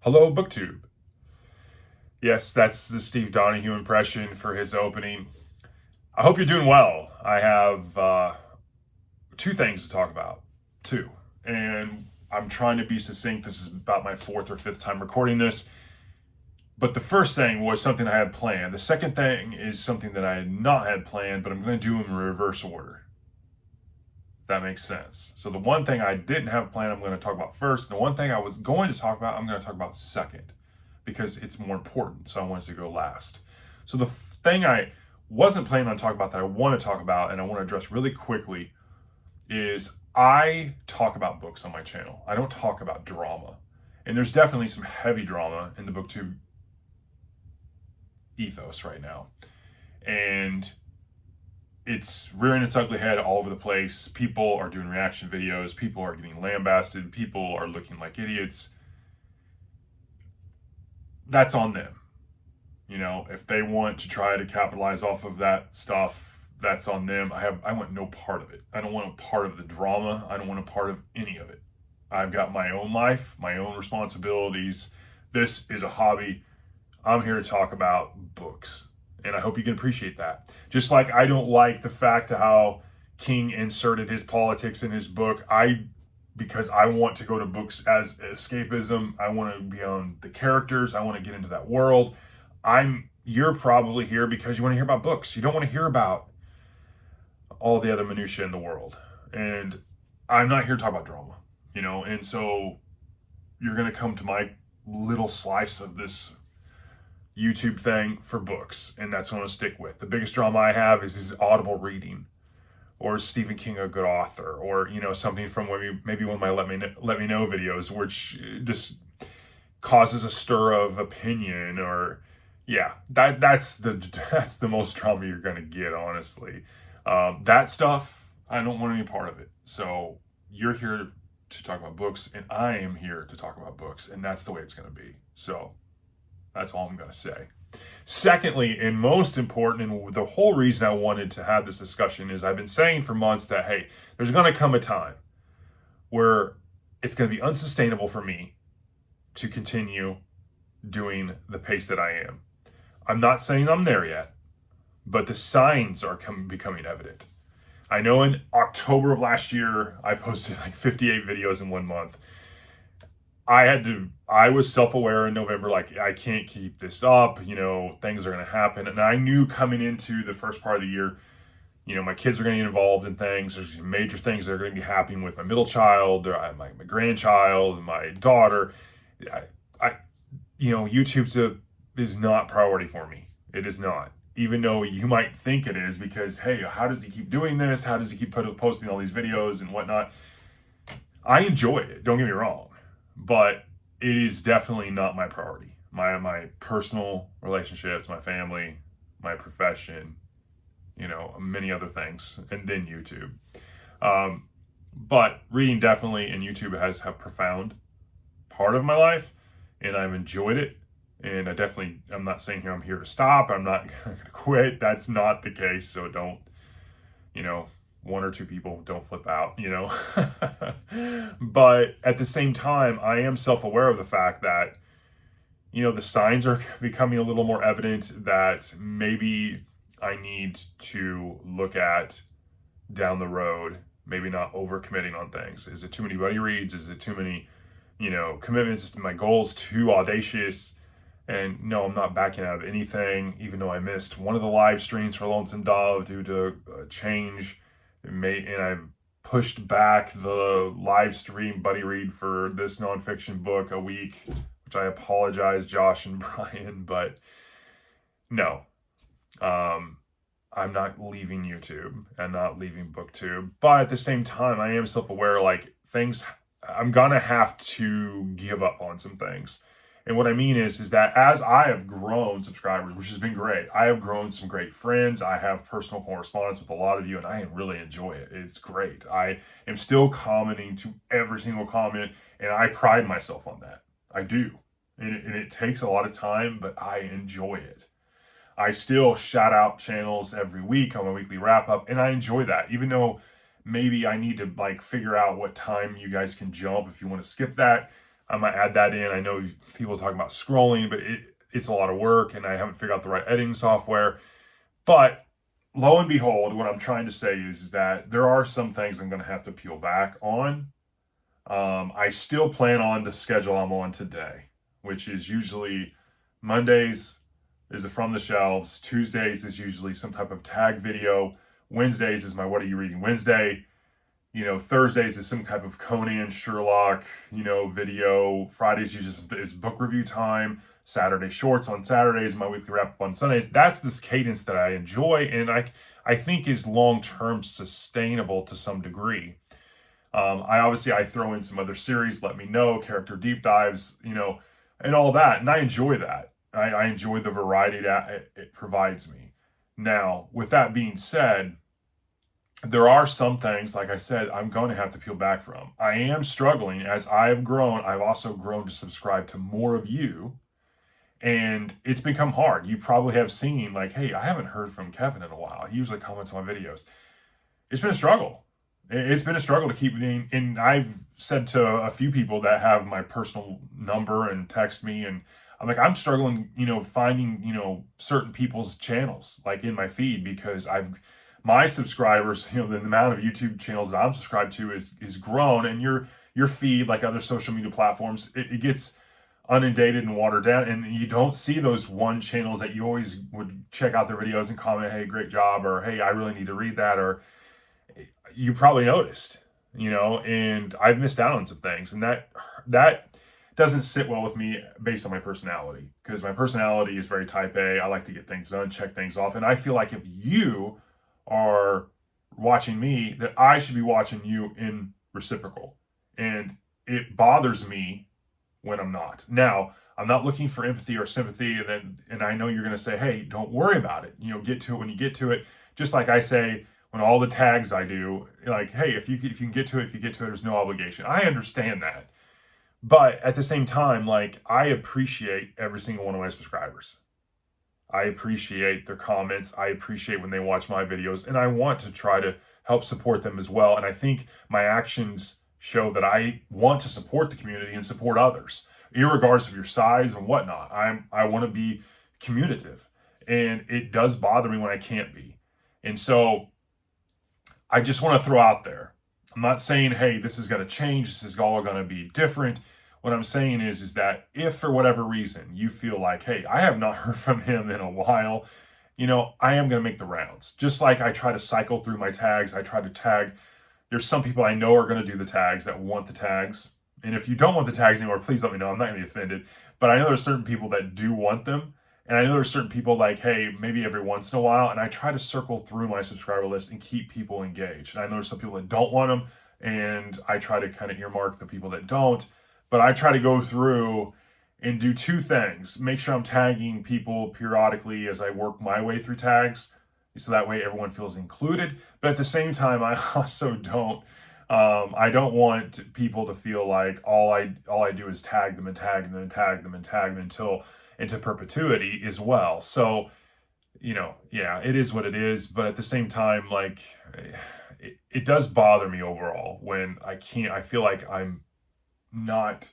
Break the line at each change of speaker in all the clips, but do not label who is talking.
Hello, booktube. Yes, that's the Steve Donahue impression for his opening. I hope you're doing well. I have two things to talk about. Two. And I'm trying to be succinct. This is about my fourth or fifth time recording this. But the first thing was something I had planned. The second thing is something that I had not had planned, but I'm going to do in reverse order. If that makes sense. So the one thing I didn't have planned, I'm going to talk about first. The one thing I was going to talk about, I'm going to talk about second because it's more important. So I wanted to go last. So the thing I wasn't planning on talking about that I want to talk about and I want to address really quickly is I talk about books on my channel. I don't talk about drama. And there's definitely some heavy drama in the booktube ethos right now. And it's rearing its ugly head all over the place. People are doing reaction videos. People are getting lambasted. People are looking like idiots. That's on them. You know, if they want to try to capitalize off of that stuff, that's on them. I want no part of it. I don't want a part of the drama. I don't want a part of any of it. I've got my own life, my own responsibilities. This is a hobby. I'm here to talk about books. And I hope you can appreciate that. Just like I don't like the fact of how King inserted his politics in his book. Because I want to go to books as escapism. I want to be on the characters. I want to get into that world. You're probably here because you want to hear about books. You don't want to hear about all the other minutiae in the world. And I'm not here to talk about drama, and so you're going to come to my little slice of this YouTube thing for books, and that's what I'm going to stick with. The biggest drama I have is audible reading, or is Stephen King a good author, or something from maybe one of my let me know videos, which just causes a stir of opinion, or that's the most drama you're going to get, honestly. That stuff, I don't want any part of it. So you're here to talk about books, and I am here to talk about books, and that's the way it's going to be. So that's all I'm going to say. Secondly, and most important, and the whole reason I wanted to have this discussion is I've been saying for months that, hey, there's going to come a time where it's going to be unsustainable for me to continue doing the pace that I am. I'm not saying I'm there yet, but the signs are becoming evident. I know in October of last year, I posted like 58 videos in 1 month. I was self-aware in November, like, I can't keep this up, things are going to happen. And I knew coming into the first part of the year, my kids are going to get involved in things. There's major things that are going to be happening with my middle child, my grandchild, my daughter. YouTube is not priority for me. It is not. Even though you might think it is, because, hey, how does he keep doing this? How does he keep posting all these videos and whatnot? I enjoy it, don't get me wrong. But it is definitely not my priority. My personal relationships, my family, my profession, many other things, and then YouTube. But reading definitely and YouTube has a profound part of my life, and I've enjoyed it. And I'm not saying here I'm here to stop. I'm not going to quit. That's not the case. So don't, one or two people don't flip out, But at the same time, I am self-aware of the fact that, the signs are becoming a little more evident that maybe I need to look at down the road, maybe not overcommitting on things. Is it too many buddy reads? Is it too many, commitments? My goals too audacious? And no, I'm not backing out of anything, even though I missed one of the live streams for Lonesome Dove due to a change. And I pushed back the live stream buddy read for this nonfiction book a week, which I apologize, Josh and Brian, but no. I'm not leaving YouTube. I'm not leaving BookTube. But at the same time, I am self-aware, like, I'm gonna have to give up on some things. And what I mean is that as I have grown subscribers, which has been great, I have grown some great friends. I have personal correspondence with a lot of you, and I really enjoy it. It's great. I am still commenting to every single comment, and I pride myself on that. I do. And it takes a lot of time, but I enjoy it. I still shout out channels every week on my weekly wrap up, and I enjoy that, even though maybe I need to figure out what time you guys can jump if you want to skip that. I might add that in. I know people talk about scrolling, but it's a lot of work and I haven't figured out the right editing software. But lo and behold, what I'm trying to say is that there are some things I'm going to have to peel back on. I still plan on the schedule I'm on today, which is usually Mondays is a From the Shelves. Tuesdays is usually some type of tag video. Wednesdays is my What Are You Reading Wednesday. Thursdays is some type of Conan, Sherlock, video. Fridays usually is book review time. Saturday shorts on Saturdays, my weekly wrap up on Sundays. That's this cadence that I enjoy and I think is long-term sustainable to some degree. I throw in some other series, let me know, character deep dives, and all that. And I enjoy that. I enjoy the variety that it provides me. Now, with that being said, there are some things, like I said, I'm going to have to peel back from. I am struggling as I've grown. I've also grown to subscribe to more of you. And it's become hard. You probably have seen, like, hey, I haven't heard from Kevin in a while. He usually comments on my videos. It's been a struggle. It's been a struggle to keep being, and I've said to a few people that have my personal number and text me, and I'm like, I'm struggling, finding, certain people's channels, like in my feed, because my subscribers, the amount of YouTube channels that I'm subscribed to is grown, and your feed, like other social media platforms, it gets inundated and watered down, and you don't see those one channels that you always would check out their videos and comment, hey, great job, or hey, I really need to read that, or you probably noticed, and I've missed out on some things, and that doesn't sit well with me based on my personality, because my personality is very type A. I like to get things done, check things off, and I feel like if you are watching me, that I should be watching you in reciprocal, and it bothers me when I'm not. Now, I'm not looking for empathy or sympathy, and I know you're going to say, hey, don't worry about it. Get to it when you get to it. Just like I say, when all the tags I do, like, hey, if you can get to it, there's no obligation. I understand that. But at the same time, like, I appreciate every single one of my subscribers. I appreciate their comments. I appreciate when they watch my videos, and I want to try to help support them as well. And I think my actions show that I want to support the community and support others, irregardless of your size and whatnot. I want to be communicative, and it does bother me when I can't be. And so I just want to throw out there, I'm not saying, hey, this is going to change, this is all going to be different. What I'm saying is that if for whatever reason you feel like, hey, I have not heard from him in a while, I am going to make the rounds. Just like I try to cycle through my tags, I try to tag. There's some people I know are going to do the tags, that want the tags. And if you don't want the tags anymore, please let me know. I'm not going to be offended. But I know there's certain people that do want them. And I know there's certain people like, hey, maybe every once in a while. And I try to circle through my subscriber list and keep people engaged. And I know there's some people that don't want them. And I try to kind of earmark the people that don't. But I try to go through and do two things. Make sure I'm tagging people periodically as I work my way through tags, so that way everyone feels included. But at the same time, I also don't want people to feel like all I do is tag them and tag them and tag them and tag them until into perpetuity as well. So, yeah, it is what it is. But at the same time, like, it does bother me overall when I feel like I'm not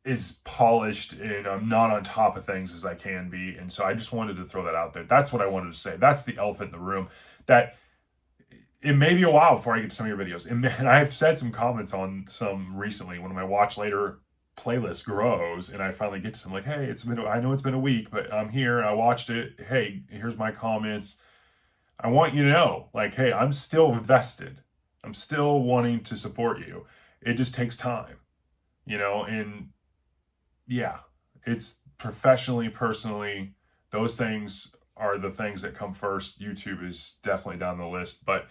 as polished and I'm not on top of things as I can be. And so I just wanted to throw that out there. That's what I wanted to say. That's the elephant in the room, that it may be a while before I get to some of your videos. And I've said some comments on some recently when my watch later playlist grows and I finally get to some, like, hey, I know it's been a week, but I'm here. I watched it. Hey, here's my comments. I want you to know, like, hey, I'm still invested. I'm still wanting to support you. It just takes time, and yeah, it's professionally, personally, those things are the things that come first. YouTube is definitely down the list, but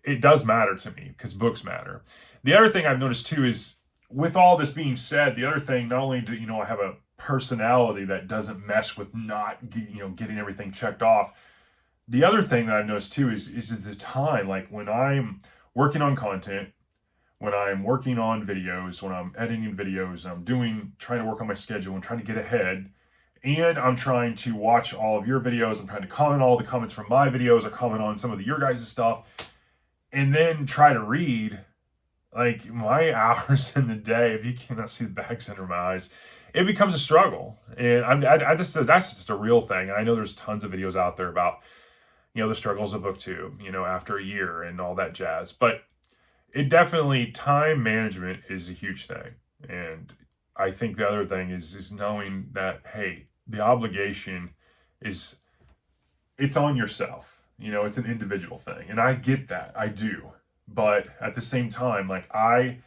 it does matter to me because books matter. The other thing I've noticed too is, with all this being said, the other thing, not only do I have a personality that doesn't mesh with not getting everything checked off, the other thing that I've noticed too is the time, like when I'm working on content, when I'm working on videos, when I'm editing videos, I'm trying to work on my schedule and trying to get ahead, and I'm trying to watch all of your videos, I'm trying to comment all the comments from my videos or comment on some of your guys' stuff, and then try to read, like my hours in the day, if you cannot see the bags under my eyes, it becomes a struggle. And I just, that's just a real thing. And I know there's tons of videos out there about, the struggles of booktube, after a year and all that jazz. But it definitely, time management is a huge thing. And I think the other thing is knowing that, hey, the obligation is, it's on yourself. It's an individual thing. And I get that. I do. But at the same time, like, I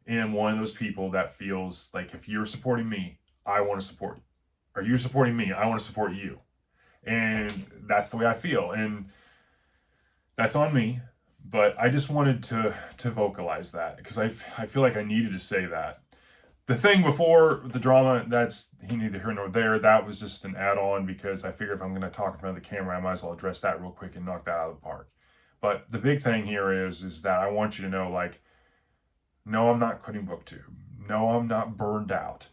am one of those people that feels like if you're supporting me, I want to support you. Or you're supporting me, I want to support you. And that's the way I feel. And that's on me. But I just wanted to vocalize that because I feel like I needed to say that. The thing before the drama, that's neither here nor there. That was just an add-on because I figured if I'm going to talk in front of the camera, I might as well address that real quick and knock that out of the park. But the big thing here is that I want you to know, like, no, I'm not quitting booktube. No, I'm not burned out.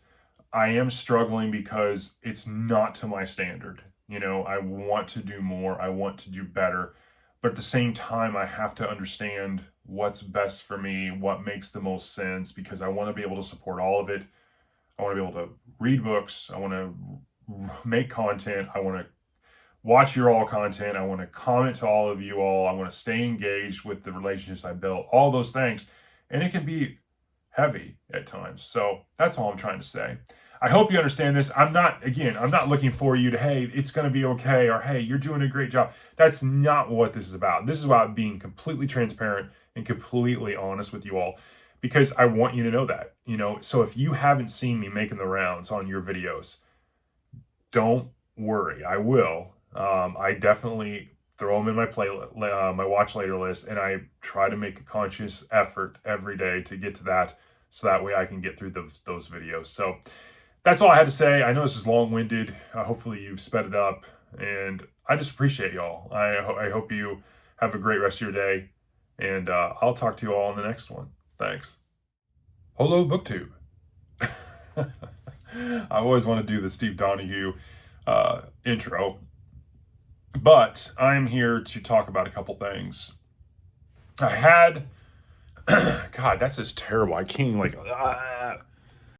I am struggling because it's not to my standard. I want to do more. I want to do better. But at the same time, I have to understand what's best for me, what makes the most sense, because I want to be able to support all of it. I want to be able to read books. I want to make content. I want to watch your all content. I want to comment to all of you all. I want to stay engaged with the relationships I built, all those things. And it can be heavy at times. So that's all I'm trying to say. I hope you understand this. I'm not looking for you to, hey, it's going to be okay, or hey, you're doing a great job. That's not what this is about. This is about being completely transparent and completely honest with you all, because I want you to know that, So if you haven't seen me making the rounds on your videos, don't worry. I will. I definitely throw them in my my watch later list, and I try to make a conscious effort every day to get to that, so that way I can get through those videos. So that's all I had to say. I know this is long-winded. Hopefully you've sped it up, and I just appreciate y'all. I hope you have a great rest of your day, and I'll talk to you all in the next one. Thanks. Hello, BookTube. I always want to do the Steve Donahue intro, but I'm here to talk about a couple things. I had, God, that's just terrible. I can't